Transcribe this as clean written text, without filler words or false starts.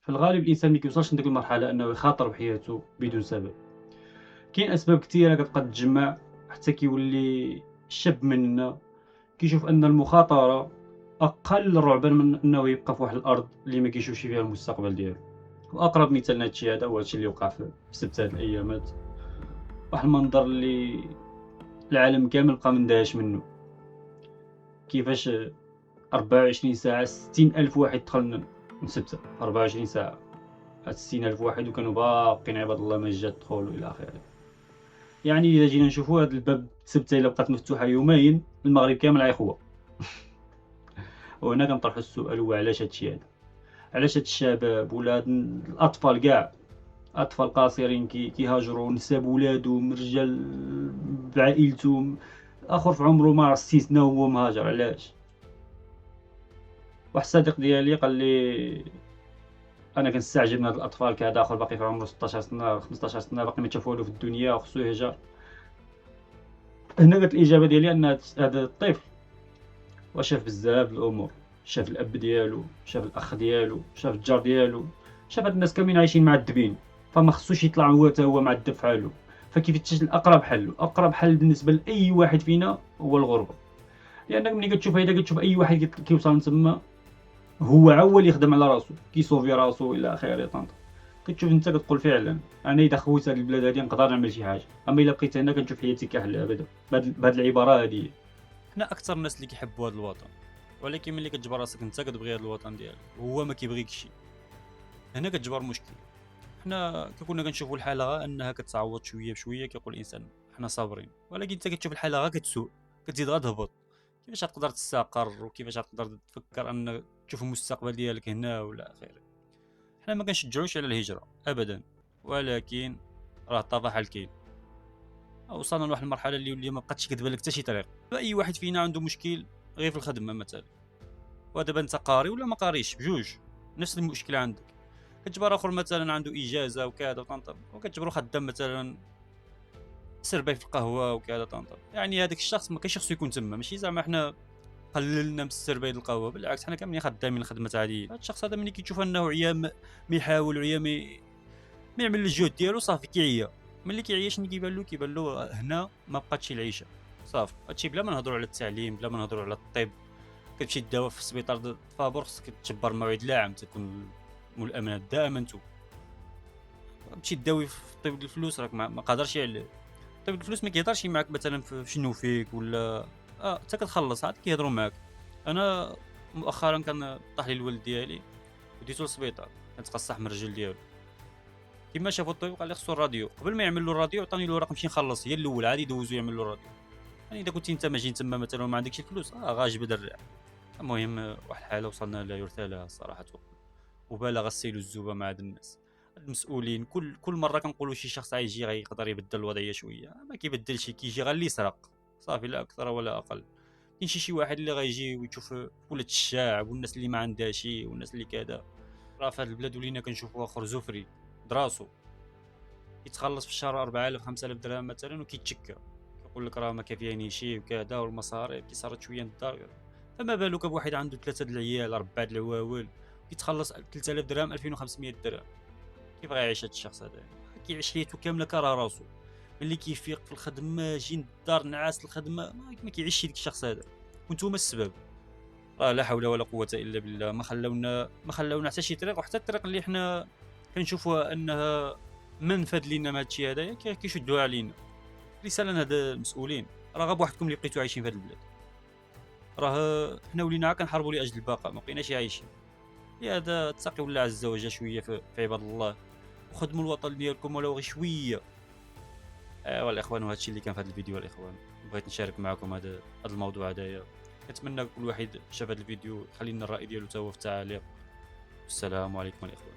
في الغالب الانسان ما كيوصلش لديك المرحله انه يخاطر بحياته بدون سبب. كاين اسباب كثيره كتبقى تتجمع حتى كيولي الشاب مننا كيشوف ان المخاطره اقل رعبا من انه يبقى في واحد الارض اللي ما كيشوفش فيها المستقبل ديالو. واقرب مثال لهادشي هذا هو هادشي اللي وقع في سبت هاد الايامات. واحد المنظر اللي العالم كامل بقى مندهش منه، كيفاش 24 ساعه 60 الف واحد دخل من سبته 24 ساعه. هاد 60 الف واحد وكانوا باقين عباد الله ما جات دخول الى اخره. يعني اذا جينا نشوفوا هاد الباب سبته الا بقات مفتوحه يومين المغرب كامل غيخوى. وهنا كنطرحوا السؤال هو علاش هادشي هذا؟ علاش هاد الشباب ولا هاد الاطفال كاع، اطفال قاصرين كيهاجروا نساب ولادهم رجال بعائلتهم، اخر في عمره ما 6 سنين هو مهاجر؟ علاش؟ واحد الصديق ديالي قال لي انا كنستعجب من هاد الاطفال كهذا، اخر باقي في عمره 16 سنه 15 سنه باقي ما تشافوا له في الدنيا وخصو يهجر. هنا كانت الاجابه ديالي ان هذا الطفل وشاف بزاف الامور، شاف الاب ديالو، شاف الاخ ديالو، شاف الجار ديالو، شاف هاد الناس كاملين عايشين معذبين، فما خصوش يطلع هو حتى هو معذب في حاله. فكيفتش الاقرب حل، واقرب حل بالنسبه لاي واحد فينا هو الغربه. لانك ملي كتشوف هيدا كتشوف اي واحد كيوصل تما هو عول يخدم على راسو، كيصوفي راسو الى اخره. طنط كتشوف انت كتقول فعلا انا اذا خويت هاد البلاد هادي نقدر نعمل شي حاجه، اما الا بقيت هنا كنشوف حياتي كحله ابدا. بهاد العباره هادي. حنا اكثر الناس اللي كيحبوا هذا الوطن، ولكن ملي كتجبر راسك انت كتبغي هذا الوطن ديالك وهو ما كيبغيكش، هنا كتجبر مشكل. حنا كنا كنشوفوا الحاله غا انها كتعوض شويه بشويه، كيقول الانسان حنا صابرين، ولكن انت كتشوف الحاله غا كتسوء، كتزيد غا تهبط. كيفاش غتقدر تستقر وكيفاش غتقدر تفكر ان تشوف المستقبل ديالك هنا ولا اخره؟ حنا ما كنشجعوش على الهجره ابدا، ولكن راه الطفح الكيل. وصلنا لواحد المرحله اللي ما بقاتش كتبان لك حتى شي طريق. فاي واحد فينا عنده مشكل غير في الخدمه مثلا، ودابا انت قاري ولا ما قاريش بجوج نفس المشكله عندك. كتجبر اخر مثلا عنده اجازه وكذا وطنطا، وكتجبرو خدام مثلا سربي في القهوه وكذا طنطا. يعني هذاك الشخص ما كاينش خصو يكون تما، ماشي زعما حنا قللنا من السربي القهوه، بالعكس حنا كاملين خدامين خدمه عاديه. هذا الشخص هذا ملي كيشوف انه عيا ما يحاول وعيا ما يعمل الجهد ديالو صافي كيعيا. ملي كيعيا شنو كيبان له هنا ما بقاتش العيشه صافي. هادشي بلا ما نهضروا على التعليم، بلا ما نهضروا على الطب. كتمشي تداوى في السبيطار فابور خصك تجبر موعد لاعم تكون مول الامانات دائما انت تمشي تداوي في طيب الفلوس، راك ما قادرش عليه. طيب الفلوس ما كيهضرش معاك مثلا في شنو فيك ولا حتى كتخلص عاد كيهضروا معاك. انا مؤخرا كان طاح لي الولد ديالي وديتو للسبيطار، كنتقصح من الرجل ديالو. كيما شافو الطبيب قال لي خصو الراديو. قبل ما يعمل له الراديو عطاني له ورق نمشي نخلص، هي الاول عادي دوزو يعمل له الراديو. يعني اذا كنتي انت ماجي تما مثلا وما عندكش الفلوس غاجبد الريح. المهم واحد الحاله وصلنا لا يرثى لها الصراحه، وبالغ السيل الزوبه مع هاد الناس المسؤولين. كل مره كنقولوا شي شخص غيجي غيقدر يبدل الوضعيه شويه، ما كيبدلش، كيجي غير اللي يسرق صافي لا اكثر ولا اقل. كاين شي واحد اللي غيجي ويشوف ولاد الشعب والناس اللي ما عندها شي والناس اللي كذا. راه في هاد البلاد ولينا كنشوفوا اخر زفري دراسو يتخلص في الشهر 4000 5000 درهم مثلا وكيتشكى، كيقول لك راه ما كافياني شي وكذا والمصاريف كي صارت شويه الدار. فما بالك بواحد عنده 3 د العيال 4 د العواول يتخلص 3000 درهم 2500 درهم؟ كيف غيعيش هذا الشخص هذا؟ كيعيش حياته كامله كرا راسو. ملي كيفيق في الخدمه جين الدار نعاس الخدمه، ما كيعيش ديك الشخص هذا، وانتم السبب. راه لا حول ولا قوه الا بالله. ما خلاونا حتى شي طريق، وحتى الطريق اللي حنا كنشوفوها انها منفذ لينا من هادشي هذايا كيشدوها علينا. رساله لهاد المسؤولين، راه غير بوحدكم اللي بقيتو عايشين في هاد البلاد. راه حنا ولينا كنحاربوا لاجل البقاء، ما بقيناش عايشين. لهذا اتقوا الله عز وجل شويه في عباد الله، وخدموا الوطن ديالكم ولو غير شويه. ايوا الاخوان، وهذا الشيء اللي كان في هذا الفيديو الاخوان. بغيت نشارك معكم هذا الموضوع هذايا. نتمنى كل واحد شاف هذا الفيديو يخلي لنا الراي ديالو حتى هو في التعاليق. السلام عليكم الاخوان.